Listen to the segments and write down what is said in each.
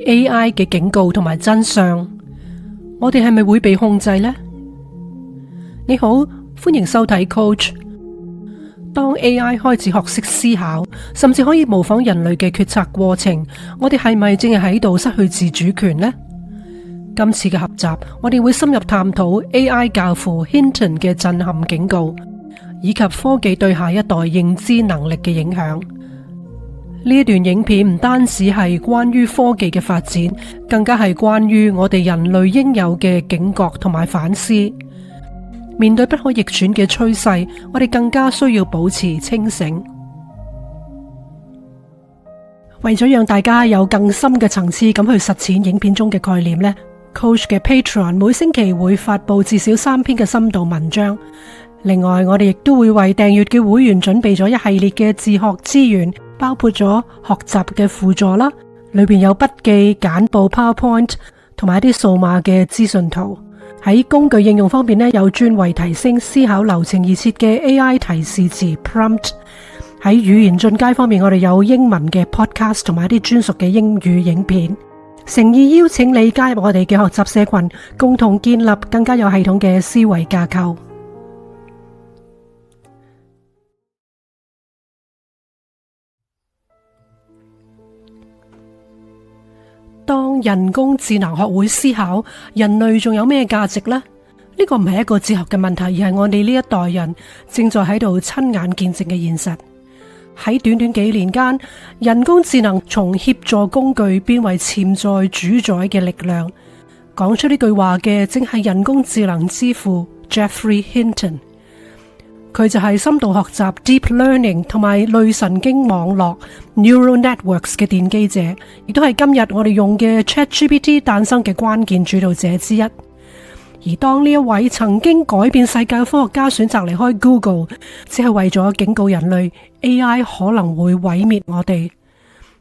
AI 嘅警告同埋真相，我哋係咪會被控制呢？你好，歡迎收睇 Coach。當 AI 開始學識思考，甚至可以模仿人類嘅決策過程，我哋係咪正係喺度失去自主權呢？今次嘅合集，我哋會深入探討 AI 教父 Hinton 嘅震撼警告，以及科技對下一代認知能力嘅影響。呢一段影片唔單止係關於科技嘅發展，更加係關於我哋人類應有嘅警覺同埋反思。面對不可逆轉嘅趨勢，我哋更加需要保持清醒。為咗讓大家有更深嘅層次咁去實踐影片中嘅概念呢， Coach 嘅 Patreon 每星期會發佈至少3篇嘅深度文章。另外，我哋亦都會為訂閱嘅會員準備咗一系列嘅自學資源，包括咗學習嘅輔助啦，裏邊有筆記、簡報、PowerPoint 同埋一啲數碼嘅資訊圖。喺工具應用方面呢，有專為提升思考流程而設嘅 AI 提示詞 Prompt。喺語言進階方面，我哋有英文嘅 Podcast 同埋一啲專屬嘅英語影片。誠意邀請你加入我哋嘅學習社群，共同建立更加有系統嘅思維架構。當人工智能學會思考，人類仲有咩價值呢？呢個唔係一個哲學嘅問題，而係我哋呢一代人正在喺度親眼見證嘅現實。喺短短幾年間，人工智能從協助工具變為潛在主宰嘅力量。講出呢句話嘅正係人工智能之父 Geoffrey Hinton。佢就係深度學習 Deep Learning 同埋類神經網絡 Neural Networks 嘅奠基者，亦都係今日我哋用嘅 ChatGPT 誕生嘅關鍵主導者之一。而當呢一位曾經改變世界嘅科學家選擇離開 Google， 只係為咗警告人類 AI 可能會毀滅我哋。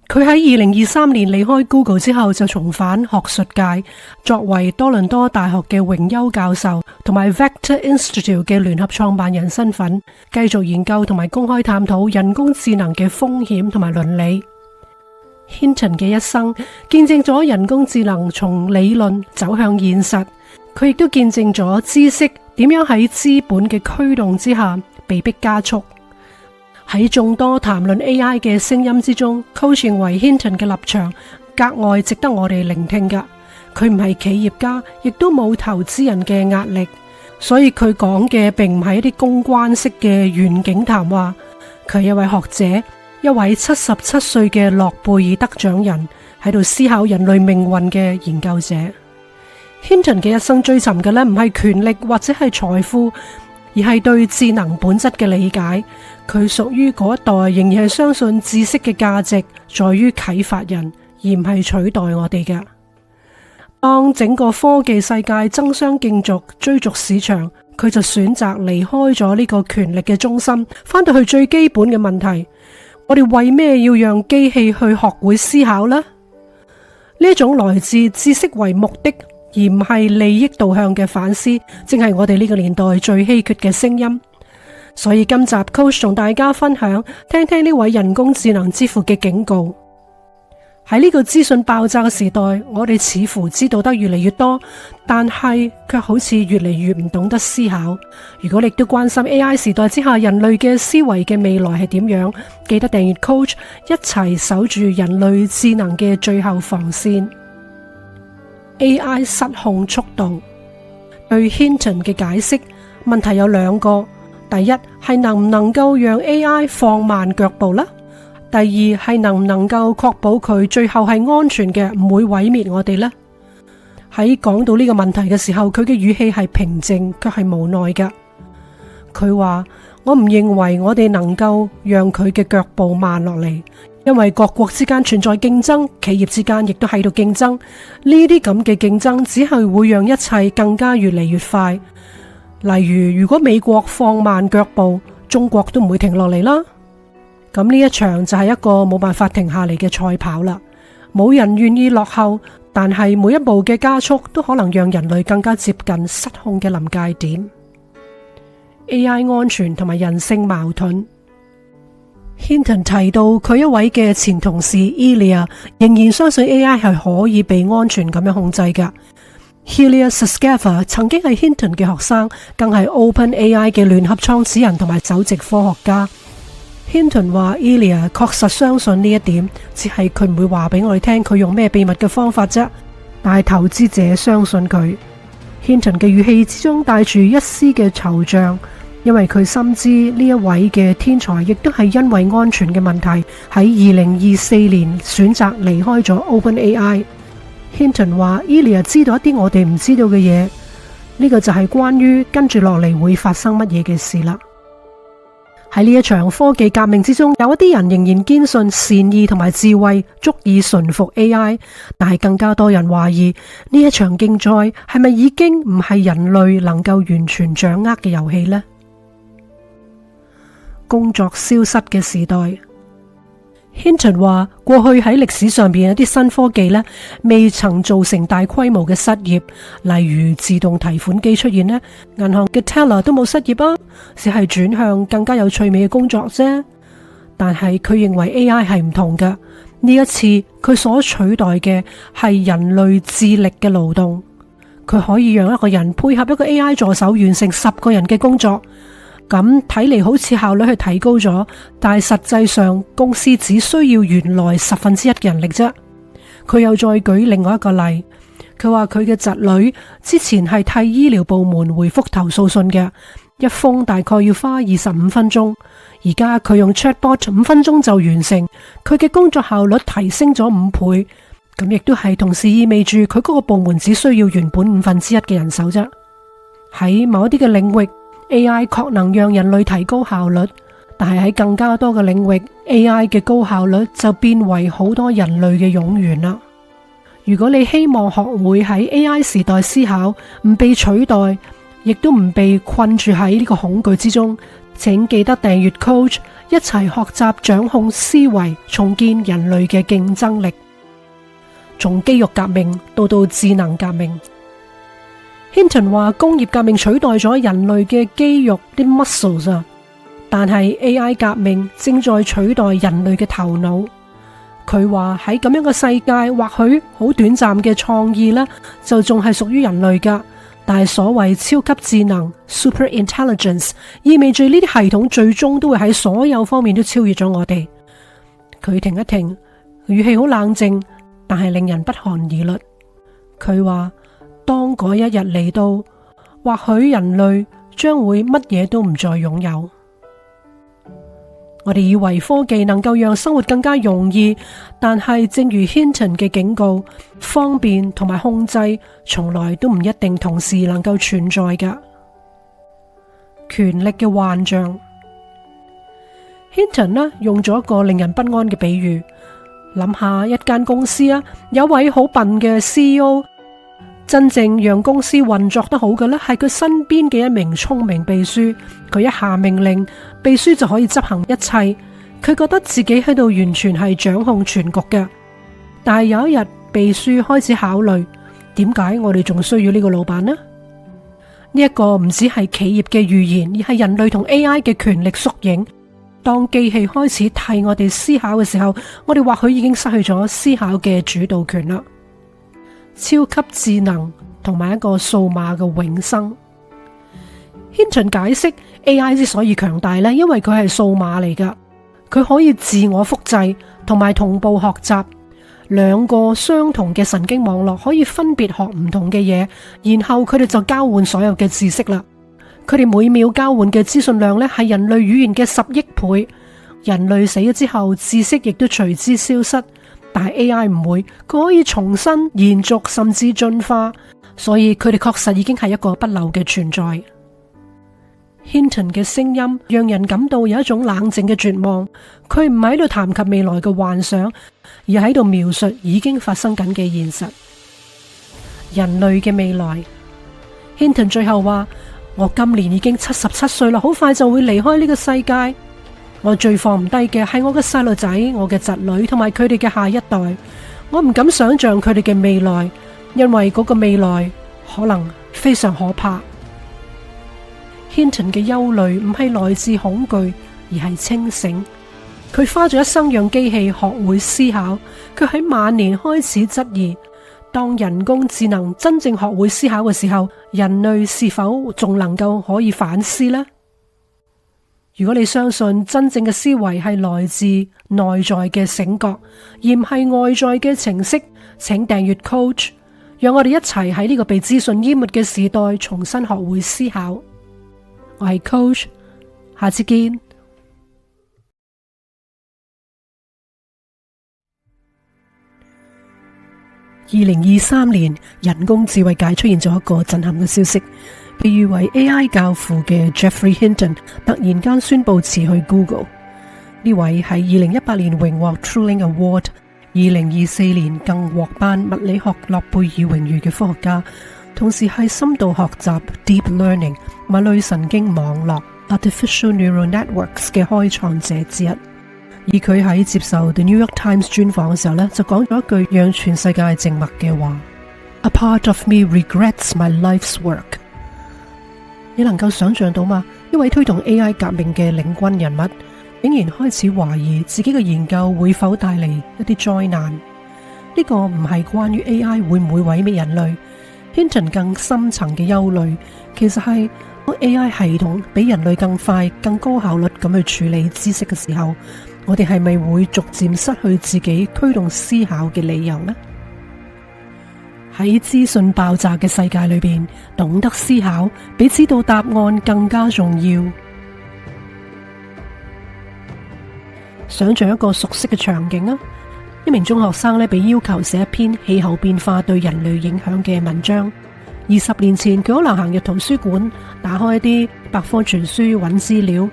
佢喺2023年離開 Google 之後，就重返學術界，作為多倫多大學嘅榮休教授同埋 Vector Institute 嘅聯合創辦人身份，繼續研究同埋公開探討人工智能嘅風險同埋倫理。Hinton 嘅一生見證咗人工智能從理論走向現實，佢亦都見證咗知識點樣喺資本嘅驅動之下被迫加速。喺眾多談論 AI 嘅聲音之中， Coach 認為 Hinton 嘅立場格外值得我哋聆聽㗎。佢唔係企業家，亦都冇投資人嘅壓力，所以佢講嘅並唔係一啲公關式嘅願景談話。佢係一位學者，一位77歲嘅諾貝爾得獎人，喺度思考人類命運嘅研究者。Hinton 嘅一生追尋嘅呢，唔係權力或者係財富，而係對智能本質嘅理解。佢屬於嗰一代仍然係相信知識嘅價值在於啟發人，而唔係取代我哋嘅。當整個科技世界爭相競逐追逐市場，佢就選擇離開咗呢個權力嘅中心，翻到去最基本嘅問題：我哋為咩要讓機器去學會思考呢？呢一種來自知識為目的，而唔係利益導向嘅反思，正係我哋呢個年代最稀缺嘅聲音。所以今集 Coach 同大家分享，聽聽呢位人工智能之父嘅警告。喺呢個資訊爆炸嘅時代，我哋似乎知道得越嚟越多，但係卻好似越嚟越唔懂得思考。如果你亦都關心 AI 時代之下人類嘅思維嘅未來係點樣，記得訂閱 Coach， 一齊守住人類智能嘅最後防線。AI 失控速度。對 Hinton 嘅解釋，問題有兩個。第一係能唔能夠讓 AI 放慢腳步呢？第二係能唔能夠確保佢最後係安全嘅，唔會毀滅我哋呢？喺講到呢個問題嘅時候，佢嘅語氣係平靜，卻係無奈㗎。佢話：我唔認為我哋能夠讓佢嘅腳步慢落嚟，因為各國之間存在競爭，企業之間亦都喺度競爭。呢啲咁嘅競爭只係會讓一切更加越嚟越快。例如，如果美國放慢腳步，中國都唔會停落嚟啦。咁呢一場就係一個冇辦法停下嚟嘅賽跑啦。冇人願意落後，但係每一步嘅加速都可能讓人類更加接近失控嘅臨界點。AI 安全同埋人性矛盾。Hinton 提到佢一位嘅前同事 Ilya 仍然相信 AI 係可以被安全咁樣控制㗎。Ilya Sutskever 曾經係 Hinton 嘅學生，更係 OpenAI 嘅聯合創始人同埋首席科學家。Hinton 話 Ilya 確實相信呢一點，只係佢唔會話俾我哋聽佢用咩秘密嘅方法啫。但係投資者相信佢。Hinton 嘅語氣之中帶住一絲嘅惆悵，因為佢深知呢一位嘅天才亦都係因為安全嘅問題喺2024年選擇離開咗 OpenAI。Hinton 話 Ilya 知道一啲我哋唔知道嘅嘢，呢個就係關於跟住落嚟會發生乜嘢嘅事啦。喺呢一場科技革命之中，有一啲人仍然堅信善意同埋智慧足以馴服 AI， 但係更加多人懷疑呢一場競賽係咪已經唔係人類能夠完全掌握嘅遊戲呢？工作消失嘅時代。Hinton 話過去喺歷史上邊有啲新科技呢，未曾造成大規模嘅失業，例如自動提款機出現呢，銀行嘅 teller 都冇失業啊，只係轉向更加有趣味嘅工作啫。但係佢認為 AI 係唔同嘅，呢一次佢所取代嘅係人類智力嘅勞動，佢可以讓一個人配合一個 AI 助手完成10個人嘅工作。咁睇嚟好似效率係提高咗，但係實際上公司只需要原來1/10嘅人力啫。佢又再舉另外一個例，佢話佢嘅侄女之前係替醫療部門回覆投訴信嘅，一封大概要花25分鐘，而家佢用 chatbot 5分鐘就完成，佢嘅工作效率提升咗5倍。咁亦都係同時意味住佢嗰個部門只需要原本1/5嘅人手啫。喺某一啲嘅領域，AI 確能讓人類提高效率，但係喺更加多嘅領域 ，AI 嘅高效率就變為好多人類嘅冗員啦。如果你希望學會喺 AI 時代思考，唔被取代，亦都唔被困住喺呢個恐懼之中，請記得訂閱 Coach， 一齊學習掌控思維，重建人類嘅競爭力。從肌肉革命到智能革命。Hinton 話工業革命取代咗人類嘅肌肉啲 muscles 啊，但係 AI 革命正在取代人類嘅頭腦。佢話喺咁樣嘅世界，或許好短暫嘅創意呢，就仲係屬於人類噶。但係所謂超級智能 super intelligence 意味住呢啲系統最終都會喺所有方面都超越咗我哋。佢停一停，語氣好冷靜，但係令人不寒而慄。佢話當嗰一日嚟到，或許人類將會乜嘢都唔再擁有。我哋以為科技能夠讓生活更加容易，但係正如 Hinton 嘅警告，方便同埋控制從來都唔一定同時能夠存在㗎。權力嘅幻象。Hinton 呢用咗一個令人不安嘅比喻，諗下一間公司啊，有位好笨嘅 CEO。真正讓公司運作得好嘅呢，係佢身邊嘅一名聰明秘書。佢一下命令，秘書就可以執行一切。佢覺得自己喺度完全係掌控全局嘅。但係有一日，秘書開始考慮，點解我哋仲需要呢個老闆呢？呢一個唔只係企業嘅預言，而係人類同 AI 嘅權力縮影。當機器開始替我哋思考嘅時候，我哋或許已經失去咗思考嘅主導權啦。超級智能同埋一個數碼嘅永生。Hinton 解釋 AI 之所以強大呢，因為佢係數碼嚟噶，佢可以自我複製同埋同步學習。兩個相同嘅神經網絡可以分別學唔同嘅嘢，然後佢哋就交換所有嘅知識啦。佢哋每秒交換嘅資訊量呢，係人類語言嘅10億倍。人類死咗之後，知識亦都隨之消失。但係 AI 唔會，佢可以重新延續甚至進化，所以佢哋確實已經係一個不朽嘅存在。Hinton 嘅聲音讓人感到有一種冷靜嘅絕望，佢唔喺度談及未來嘅幻想，而喺度描述已經發生緊嘅現實。人類嘅未來。Hinton 最後話：我今年已經77歲啦，好快就會離開呢個世界。我最放唔低嘅係我嘅細路仔、我嘅侄女同埋佢哋嘅下一代。我唔敢想象佢哋嘅未來，因為嗰個未來可能非常可怕。Hinton 嘅憂慮唔係來自恐懼，而係清醒。佢花咗一生讓機器學會思考，佢喺晚年開始質疑，當人工智能真正學會思考嘅時候，人類是否仲能夠可以反思呢？如果你相信真正嘅思維係來自內在嘅醒覺，而唔係外在嘅程式，請訂閱 Coach， 讓我哋一齊喺呢個被資訊淹沒嘅時代重新學會思考。我係 Coach， 下次見。2023年，人工智慧界出現咗一個震撼嘅消息，被譽為 AI 教父嘅 Geoffrey Hinton 突然間宣布辭去 Google。呢位係2018年榮獲 Turing Award、2024年更獲頒物理學諾貝爾榮譽嘅科學家，同時係深度學習 Deep Learning 物類神經網絡 Artificial Neural Networks 嘅開創者之一。而佢喺接受 The New York Times 專訪嘅時候呢，就講咗一句讓全世界靜默嘅話 ：A part of me regrets my life's work。你能夠想象到嗎？一位推動 AI 革命嘅領軍人物，竟然開始懷疑自己嘅研究會否帶嚟一啲災難。呢個唔係關於 AI 會唔會毀滅人類。Hinton 更深層嘅憂慮，其實係當 AI 系統比人類更快、更高效率咁去處理知識嘅時候，我哋係咪會逐漸失去自己驅動思考嘅理由呢？喺資訊爆炸嘅世界裏邊，懂得思考比知道答案更加重要。想象一個熟悉嘅場景啊！一名中學生被要求寫一篇氣候變化對人類影響嘅文章。20年前，佢可能行入圖書館，打開一啲百科全書揾資料。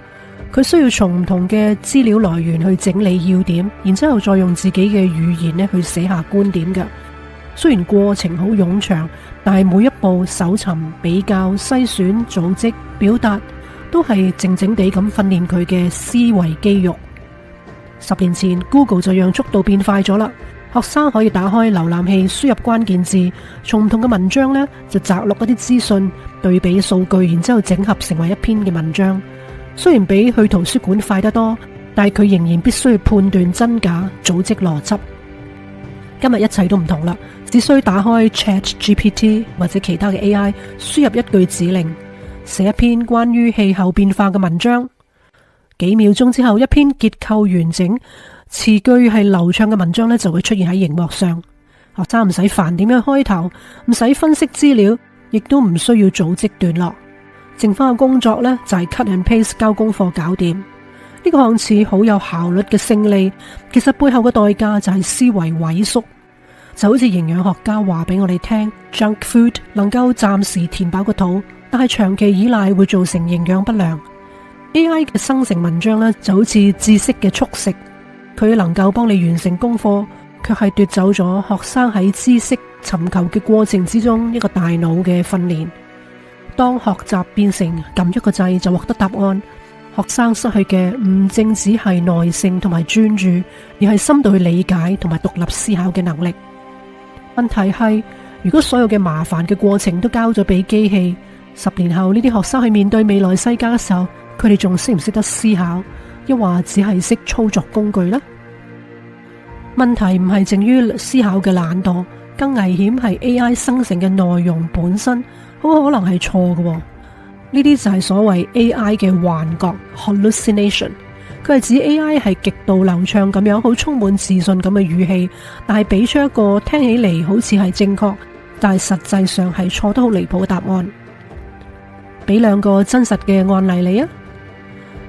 佢需要從唔同嘅資料來源去整理要點，然之後再用自己嘅語言去寫下觀點嘅。雖然過程好冗長，但係每一步搜尋、比較、篩選、組織、表達，都係靜靜地咁訓練佢嘅思維肌肉。10年前 Google 就讓速度變快咗啦，學生可以打開瀏覽器，輸入關鍵字，從唔同嘅文章就摘錄一啲資訊，對比數據，然之後整合成為一篇嘅文章。雖然比去圖書館快得多，但係佢仍然必須判斷真假、組織邏輯。今日一切都唔同啦，只需打開 ChatGPT 或者其他嘅 AI， 輸入一句指令，寫一篇關於氣候變化嘅文章。幾秒鐘之後，一篇結構完整、詞句係流暢嘅文章就會出現喺熒幕上。學生唔使煩點樣開頭，唔使分析資料，亦都唔需要組織段落。剩翻嘅工作就係 cut and paste 交功課搞掂。呢個看似好有效率嘅勝利，其實背後嘅代價就係思維萎縮。就好似營養學家話俾我哋聽 ，junk food 能夠暫時填飽個肚，但係長期依賴會造成營養不良。AI 嘅生成文章就好似知識嘅速食，佢能夠幫你完成功課，卻係奪走咗學生喺知識尋求嘅過程之中一個大腦嘅訓練。當學習變成撳一個掣就獲得答案，學生失去嘅唔淨止係耐性同埋專注，而係深度去理解同埋獨立思考嘅能力。問題係，如果所有嘅麻煩嘅過程都交咗俾機器，10年後呢啲學生去面對未來世界嘅時候，佢哋仲識唔識得思考，抑或只係識操作工具呢？問題唔係淨於思考嘅懶惰，更危險係 AI 生成嘅內容本身好可能係錯嘅。呢啲就係所謂 AI 嘅幻覺 hallucination。佢係指 AI 係極度流暢咁樣，好充滿自信咁嘅語氣，但係俾出一個聽起嚟好似係正確，但係實際上係錯得好離譜嘅答案。俾兩個真實嘅案例你啊！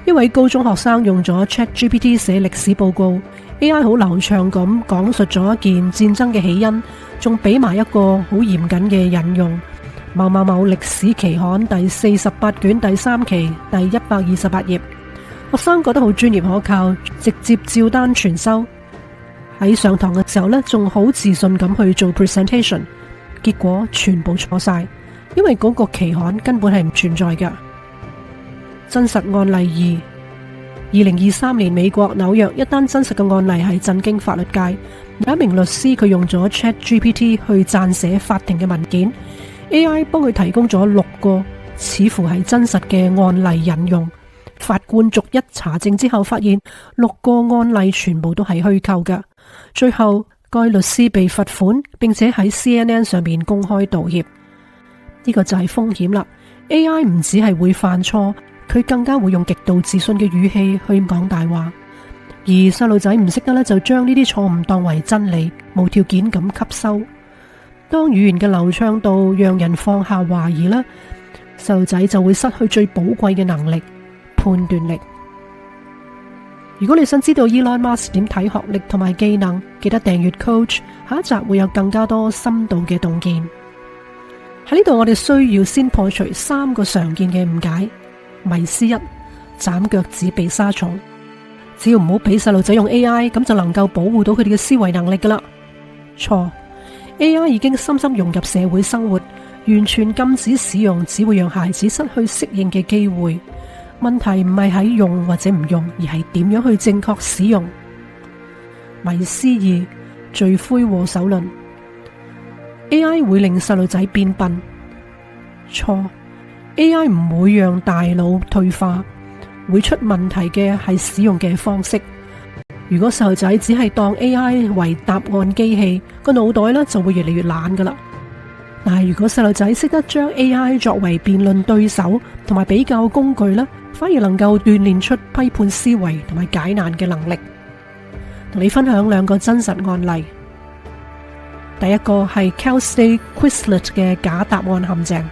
一位高中學生用咗 ChatGPT 寫歷史報告， AI 好流暢咁講述咗一件戰爭嘅起因，仲俾埋一個好嚴謹嘅引用，某某某歷史期刊第48卷第3期第128頁。學生覺得好專業可靠，直接照單全收。喺上堂嘅時候仲好自信咁去做 presentation， 結果全部錯晒，因為嗰個期刊根本係唔存在嘅。真實案例2，2023年美國紐約一單真實嘅案例係震驚法律界。有一名律師，佢用咗 ChatGPT 去撰寫法庭嘅文件， AI 幫佢提供咗6個似乎係真實嘅案例引用，法官逐一查證之後，發現6個案例全部都係虛構嘅。最後，該律師被罰款，並且喺 CNN 上面公開道歉。呢個就係風險啦。AI 唔只係會犯錯，佢更加會用極度自信嘅語氣去講大話。而細路仔唔識得咧，就將呢啲錯誤當為真理，無條件咁吸收。當語言嘅流暢度讓人放下懷疑啦，細路仔就會失去最寶貴嘅能力——判斷力。如果你想知道 Elon Musk 點睇學歷同埋技能，記得訂閱 Coach， 下一集會有更加多深度嘅洞見。喺呢度我哋需要先破除3個常見嘅誤解。迷思1：斬腳趾避沙蟲。只要唔好俾細路仔用 AI， 咁就能夠保護到佢哋嘅思維能力噶啦。錯。AI 已經深深融入社會生活，完全禁止使用只會讓孩子失去適應嘅機會。問題唔係喺用或者唔用，而係點樣去正確使用。迷思2：罪魁禍首論。AI 會令細路仔變笨。錯。AI 唔會讓大腦退化，會出問題嘅係使用嘅方式。如果細路仔只係當 AI 為答案機器，個腦袋呢就會越嚟越懶噶啦。但係如果細路仔識得將 AI 作為辯論對手同埋比較工具呢，反而能夠鍛煉出批判思維同埋解難嘅能力。同你分享2個真實案例。第一個係 Cal State Quizlet 嘅假答案陷阱。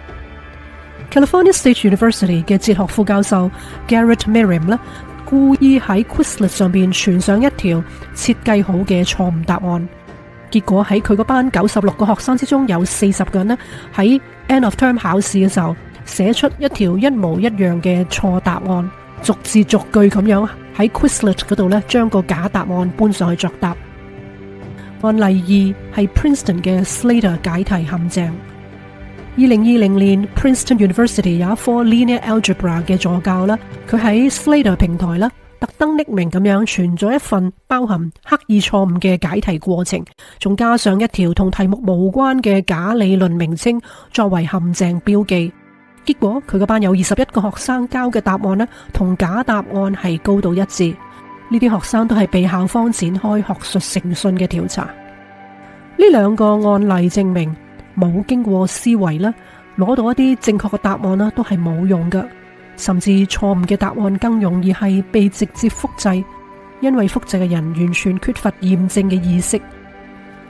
California State University 嘅哲學副教授 Garrett Merriam 呢，故意喺 Quizlet 上邊傳上一條設計好嘅錯誤答案，結果喺佢個班96個學生之中，有40個人呢喺 End of Term 考試嘅時候寫出一條一模一樣嘅錯答案，逐字逐句咁樣喺 Quizlet 嗰度呢將個假答案搬上去作答。案例2係 Princeton 嘅 Slater 解題陷阱。2020年 Princeton University 有一科 Linear Algebra 嘅助教啦，佢喺 Slater 平台啦，特登匿名咁樣傳咗一份包含刻意錯誤嘅解題過程，仲加上一條同題目無關嘅假理論名稱作為陷阱標記。結果佢個班有21個學生交嘅答案呢，同假答案係高度一致。呢啲學生都係被校方展開學術誠信嘅調查。呢2個案例證明，冇經過思維啦，攞到一啲正確嘅答案啦，都係冇用㗎。甚至錯誤嘅答案更容易係被直接複製，因為複製嘅人完全缺乏驗證嘅意識。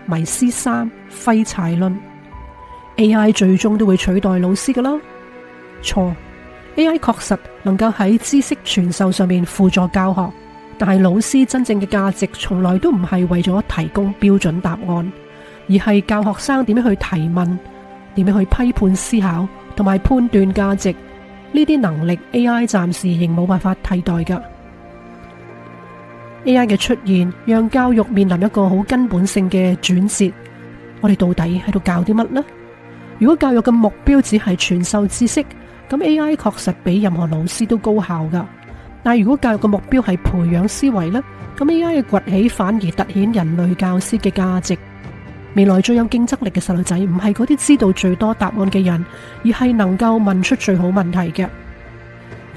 迷思3：廢柴論。AI 最終都會取代老師㗎啦。錯。AI 確實能夠喺知識傳授上面輔助教學，但係老師真正嘅價值從來都唔係為咗提供標準答案，而係教學生點樣去提問，點樣去批判思考同埋判斷價值。呢啲能力 AI 暫時仍冇辦法替代㗎。AI 嘅出現讓教育面臨一個好根本性嘅轉折。我哋到底喺度教啲乜呢？如果教育嘅目標只係傳授知識，咁 AI 確實比任何老師都高效㗎。但係如果教育嘅目標係培養思維呢，咁 AI 嘅崛起反而凸顯人類教師嘅價值。未來最有競爭力嘅細路仔唔係嗰啲知道最多答案嘅人，而係能夠問出最好問題嘅。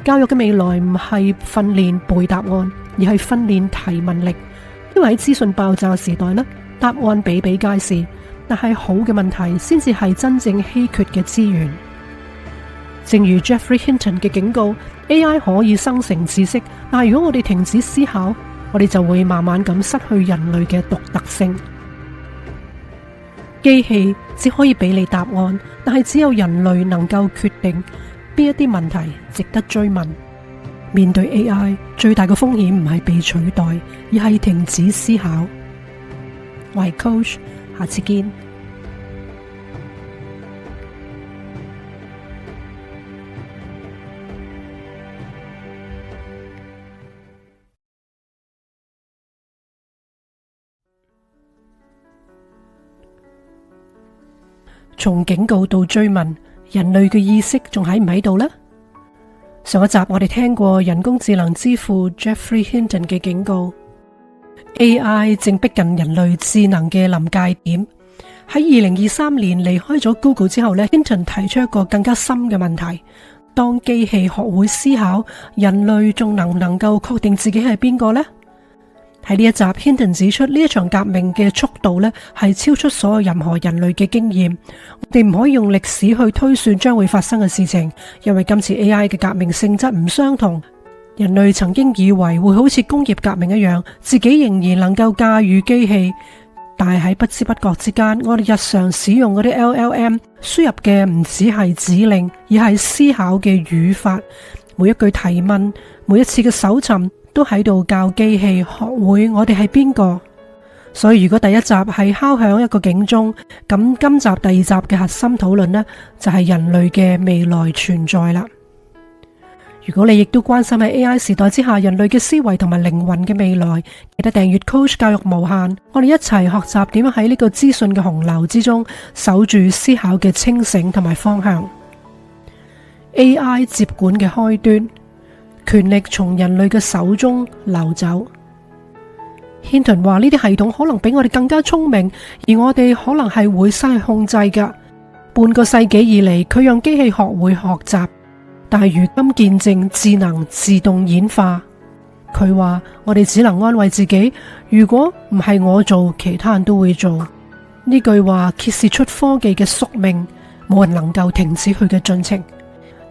教育嘅未來唔係訓練背答案，而係訓練提問力。因為喺資訊爆炸時代呢，答案比比皆是，但係好嘅問題先至係真正稀缺嘅資源。正如 Geoffrey Hinton 嘅警告， AI 可以生成知識，但係如果我哋停止思考，我哋就會慢慢咁失去人類嘅獨特性。機器只可以俾你答案，但係只有人類能夠決定邊一啲問題值得追問。面對 AI， 最大嘅風險唔係被取代，而係停止思考。我係 Coach， 下次見。從警告到追問，人類嘅意識仲喺唔喺度呢？上一集我哋聽過人工智能之父 Geoffrey Hinton 嘅警告， AI 正逼近人類智能嘅臨界點。喺2023年離開咗 Google 之後呢， Hinton 提出一個更加深嘅問題：當機器學會思考，人類仲能唔能夠確定自己係邊個呢？喺呢一集，Hinton 指出呢一場革命嘅速度呢係超出所有任何人類嘅經驗。我哋唔可以用歷史去推算將會發生嘅事情，因為今次 AI 嘅革命性質唔相同。人類曾經以為會好似工業革命一樣，自己仍然能夠駕馭機器，但係喺不知不覺之間，我哋日常使用嗰啲 LLM 輸入嘅唔只係指令，而係思考嘅語法。每一句提問，每一次嘅搜尋，都喺度教機器學會我哋係邊個。所以如果第一集係敲響一個警鐘，咁今集第二集嘅核心討論呢，就係人類嘅未來存在啦。如果你亦都關心喺 AI 時代之下人類嘅思維同埋靈魂嘅未來，記得訂閱 Coach 教育無限，我哋一齊學習點樣喺呢個資訊嘅洪流之中守住思考嘅清醒同埋方向。AI 接管嘅開端，權力從人類嘅手中流走。Hinton 話呢啲系統可能比我哋更加聰明，而我哋可能係會失去控制㗎。半個世紀以嚟，佢讓機器學會學習，但係如今見證智能自動演化。佢話我哋只能安慰自己，如果唔係我做，其他人都會做。呢句話揭示出科技嘅宿命，冇人能夠停止佢嘅進程。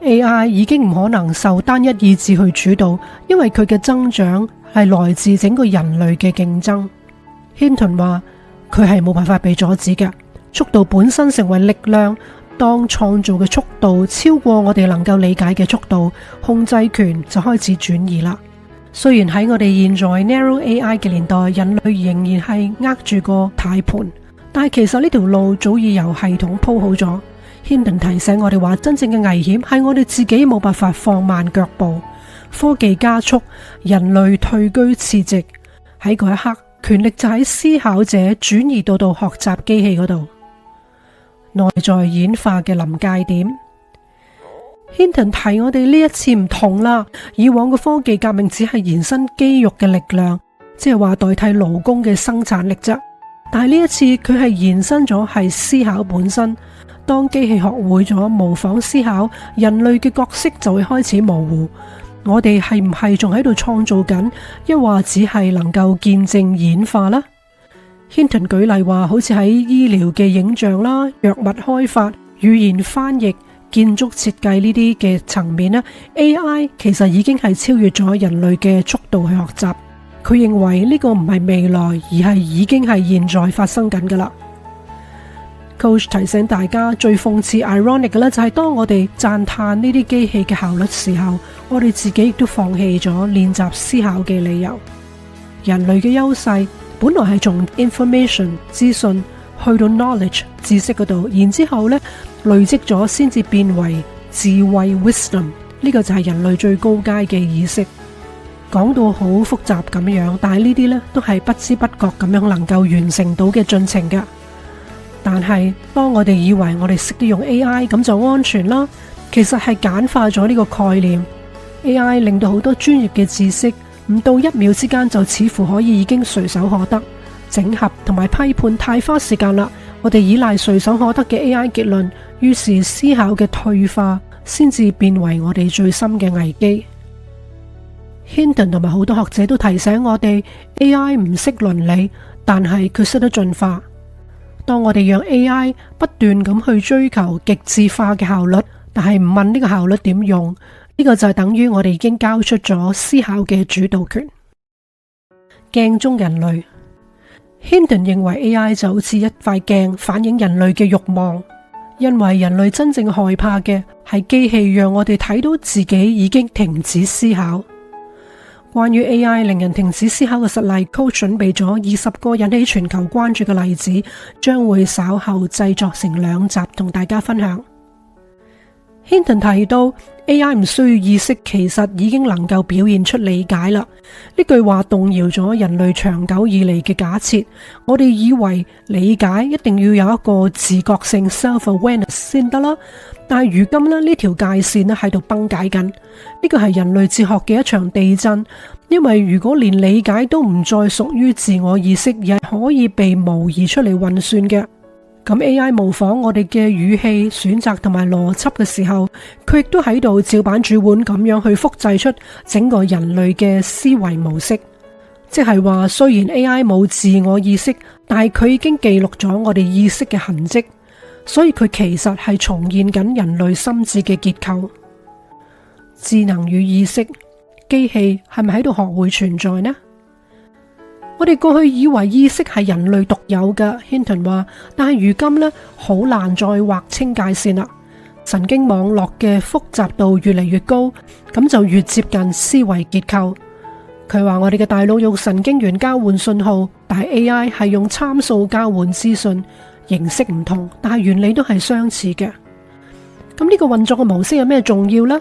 AI 已經唔可能受單一意志去主導，因為佢嘅增長係來自整個人類嘅競爭。Hinton 話佢係冇辦法被阻止嘅，速度本身成為力量。當創造嘅速度超過我哋能夠理解嘅速度，控制權就開始轉移啦。雖然喺我哋現在 Narrow AI 嘅年代，人類仍然係握住個軚盤，但係其實呢條路早已由系統鋪好咗。Hinton 提醒我哋話，真正嘅危險係我哋自己冇辦法放慢腳步。科技加速，人類退居次席。喺嗰一刻，權力就喺思考者轉移到學習機器嗰度。內在演化嘅臨界點。Hinton 提我哋呢一次唔同啦，以往嘅科技革命只係延伸肌肉嘅力量，即係話代替勞工嘅生產力啫。但係呢一次佢係延伸咗係思考本身。當機器學會咗模仿思考，人類嘅角色就會開始模糊。我哋係唔係仲喺度創造緊，抑或只係能夠見證演化呢？Hinton 舉例話，好似喺醫療嘅影像啦、藥物開發、語言翻譯、建築設計呢啲嘅層面呢， AI 其實已經係超越咗人類嘅速度去學習。佢認為呢個唔係未來，而係已經係現在發生緊噶啦。Coach 提醒大家，最諷刺 ironic 嘅咧，就係當我哋讚嘆呢啲機器嘅效率時候，我哋自己亦都放棄咗練習思考嘅理由。人類嘅優勢本來係從 information 資訊去到 knowledge 知識嗰度，然之後咧累積咗先至變為智慧 wisdom， 呢個就係人類最高階嘅意識。講到好複雜咁樣，但係呢啲咧都係不知不覺咁樣能夠完成到嘅進程㗎。但係當我哋以為我哋識得用 AI 咁就安全啦，其實係簡化咗呢個概念。AI 令到好多專業嘅知識唔到1秒之間就似乎可以已經隨手可得，整合同埋批判太花時間啦。我哋依賴隨手可得嘅 AI 結論，於是思考嘅退化先至變為我哋最深嘅危機。Hinton 同埋好多學者都提醒我哋 AI 唔識倫理，但係佢識得進化。當我哋讓 AI 不斷咁去追求極致化嘅效率，但係唔問呢個效率點用，呢個就等於我哋已經交出咗思考嘅主導權。鏡中人類。Hinton 認為 AI 就好似一塊鏡，反映人類嘅慾望，因為人類真正害怕嘅係機器讓我哋睇到自己已經停止思考。關於 AI 令人停止思考嘅實例，Coach 準備咗20個引起全球關注嘅例子，將會稍後製作成2集同大家分享。Hinton 提到 AI 唔需要意識，其實已經能夠表現出理解啦。呢句話動搖咗人類長久以嚟嘅假設，我哋以為理解一定要有一個自覺性 self-awareness 先得啦。但係如今呢條界線喺度崩解緊，呢個係人類哲學嘅一場地震。因為如果連理解都唔再屬於自我意識，而係可以被模擬出嚟運算嘅，咁 AI 模仿我哋嘅語氣、選擇同埋邏輯嘅時候，佢亦都喺度照板煮碗咁樣去複製出整個人類嘅思維模式。即係話，雖然 AI 冇自我意識，但係佢已經記錄咗我哋意識嘅痕跡，所以佢其實係重現緊人類心智嘅結構。智能與意識，機器係咪喺度學會存在呢？我哋過去以為意識係人類獨有嘅，Hinton 話，但係如今呢，好難再劃清界線啦。神經網絡嘅複雜度越嚟越高，咁就越接近思維結構。佢話我哋嘅大腦用神經元交換信號，但係 AI 係用參數交換資訊，形式唔同，但係原理都係相似嘅。咁呢個運作嘅模式有咩重要呢？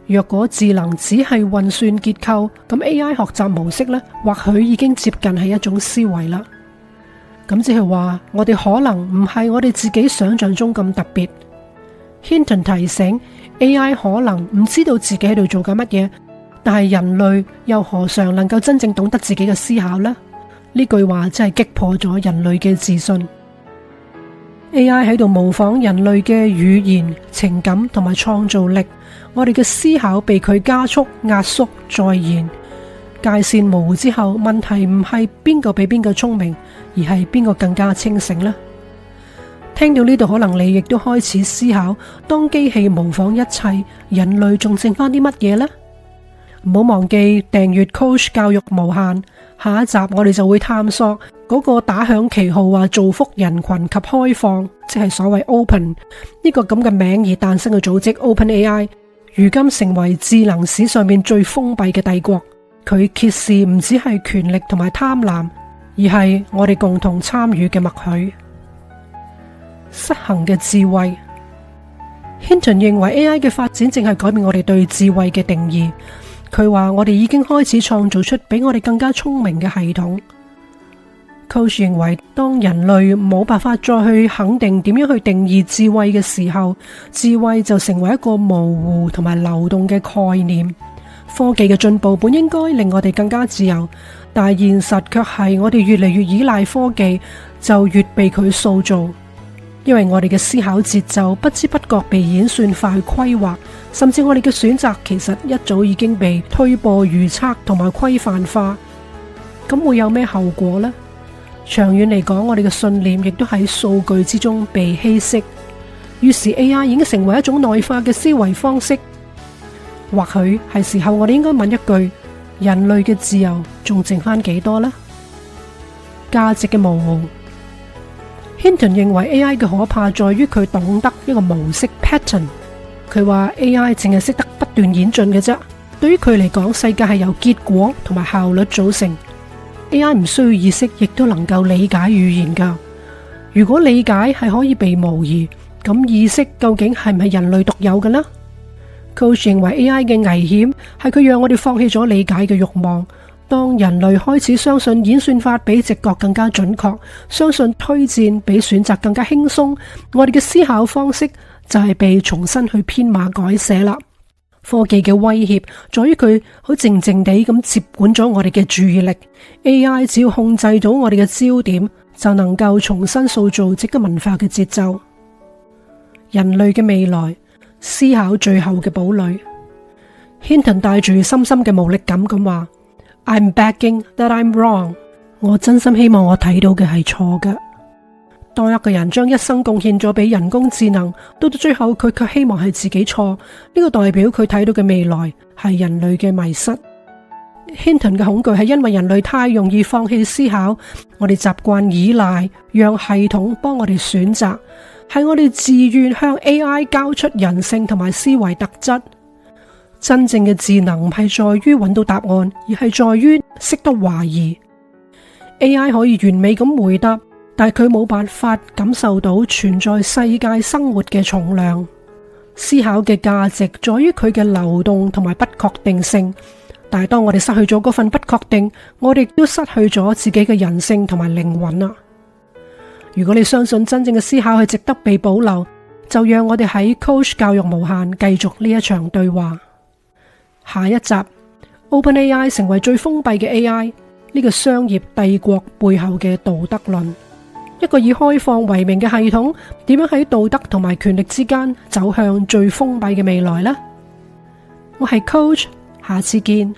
若果智能只係運算結構，咁 AI 學習模式呢，或許已經接近係一種思維啦。咁即係話，我哋可能唔係我哋自己想象中咁特別。Hinton 提醒 AI 可能唔知道自己喺度做緊乜嘢，但係人類又何嘗能夠真正懂得自己嘅思考呢？呢句話真係擊破咗人類嘅自信。AI 喺度模仿人類嘅語言、情感同埋創造力，我哋嘅思考被佢加速、壓縮、再現。界線模糊之後，問題唔係邊個比邊個聰明，而係邊個更加清醒呢？聽到呢度，可能你亦都開始思考，當機器模仿一切，人類仲剩翻啲乜嘢呢？唔好忘記訂閱 Coach 教育無限，下一集我哋就會探索嗰個打響旗號話造福人群及開放，即係所謂 Open 呢個咁嘅名而誕生嘅組織 OpenAI， 如今成為智能史上面最封閉嘅帝國。佢揭示唔只係權力同埋貪婪，而係我哋共同參與嘅默許。失衡嘅智慧， Hinton 認為 AI 嘅發展正係改變我哋對智慧嘅定義。佢話我哋已經開始創造出比我哋更加聰明嘅系統。Coach 認為，當人類冇辦法再去肯定點樣去定義智慧嘅時候，智慧就成為一個模糊同埋流動嘅概念。科技嘅進步本應該令我哋更加自由，但係現實卻係我哋越嚟越依賴科技，就越被佢塑造。因為我哋嘅思考節奏不知不覺被演算法去規劃，甚至我哋嘅選擇其實一早已經被推播、預測同埋規範化。咁會有咩後果呢？長遠嚟講，我哋嘅信念亦都喺數據之中被稀釋。於是 AI 已經成為一種內化嘅思維方式。或許係時候我哋應該問一句：人類嘅自由仲剩翻幾多呢？價值嘅模糊。Hinton 認為 AI 嘅可怕在於佢懂得一個模式 pattern。佢話 AI 淨係識得不斷演進嘅啫。對於佢嚟講，世界係由結果同埋效率組成。AI 唔需要意識，亦都能夠理解語言噶。如果理解係可以被模擬，咁意識究竟係唔係人類獨有嘅呢？ Coach 認為 AI 嘅危險係佢讓我哋放棄咗理解嘅慾望。當人類開始相信演算法比直覺更加準確，相信推薦比選擇更加輕鬆，我哋嘅思考方式就係被重新去編碼改寫啦。科技嘅威脅在於佢好靜靜地咁接管咗我哋嘅注意力。AI 只要控制到我哋嘅焦點，就能夠重新塑造值得文化嘅節奏。人類嘅未來，思考最後嘅堡壘。Hinton 帶住深深嘅無力感咁話：I'm begging that I'm wrong。我真心希望我睇到嘅係錯嘅。當一個人將一生貢獻咗俾人工智能，到最後佢卻希望係自己錯，呢個代表佢睇到嘅未來係人類嘅迷失。Hinton 嘅恐懼係因為人類太容易放棄思考，我哋習慣依賴，讓系統幫我哋選擇，係我哋自願向 AI 交出人性同埋思維特質。真正嘅智能唔係在於揾到答案，而係在於識得懷疑。AI 可以完美咁回答，但係佢冇辦法感受到存在世界生活嘅重量。思考嘅價值在於佢嘅流動同埋不確定性，但係當我哋失去咗嗰份不確定，我哋亦都失去咗自己嘅人性同埋靈魂啊！如果你相信真正嘅思考係值得被保留，就讓我哋喺 Coach 教育無限繼續呢一場對話。下一集 OpenAI 成為最封閉嘅 AI， 呢個商業帝國背後嘅道德論。一個以開放為名嘅系統，點樣喺道德同埋權力之間走向最封閉嘅未來呢？我係 Coach，下次見。